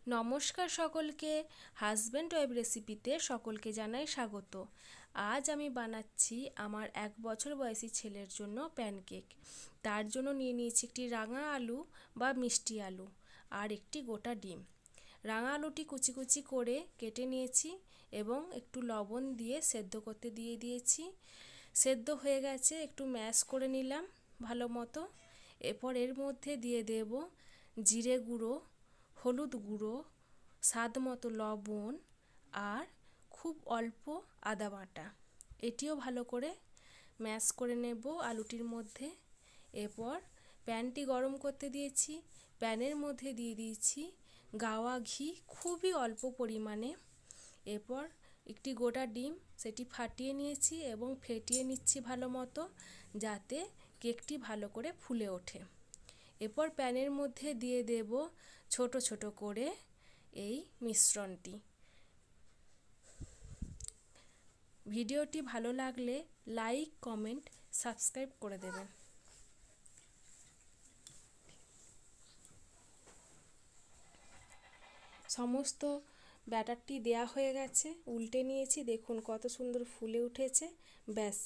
নমস্কার সকলকে, husband wife রেসিপিতে সকলকে জানাই স্বাগত। আজ আমি বানাচ্ছি আমার 1 বছর বয়সী ছেলের জন্য প্যানকেক। তার জন্য নিয়ে নিয়েছি একটি রাঙা আলু বা মিষ্টি আলু আর একটি গোটা ডিম। রাঙা আলুটি কুচি কুচি করে কেটে নিয়েছি এবং একটু লবণ দিয়ে সেদ্ধ করতে দিয়ে দিয়েছি। সেদ্ধ হয়ে গেছে, একটু ম্যাশ করে নিলাম ভালো মতো। এরপর এর মধ্যে দিয়ে দেব জিরে গুঁড়ো, হলুদ গুঁড়ো, স্বাদ মতো লবণ আর খুব অল্প আদা বাটা। এটিও ভালো করে ম্যাশ করে নেব আলুটির মধ্যে। এরপর প্যানটি গরম করতে দিয়েছি, প্যানের মধ্যে দিয়ে দিয়েছি গাওয়া ঘি খুবই অল্প পরিমাণে। এরপর একটি গোটা ডিম সেটি ফাটিয়ে নিয়েছি এবং ফেটিয়ে নিচ্ছি ভালো মতো, যাতে কেকটি ভালো করে ফুলে ওঠে। এরপর প্যানের মধ্যে দিয়ে দেব ছোট ছোট করে এই মিশ্রণটি। ভিডিওটি ভালো লাগলে লাইক, কমেন্ট, সাবস্ক্রাইব করে দেবেন। সমস্ত ব্যাটারটি দেয়া হয়ে গেছে, উল্টে নিয়েছি, দেখুন কত সুন্দর ফুলে উঠেছে। ব্যাস,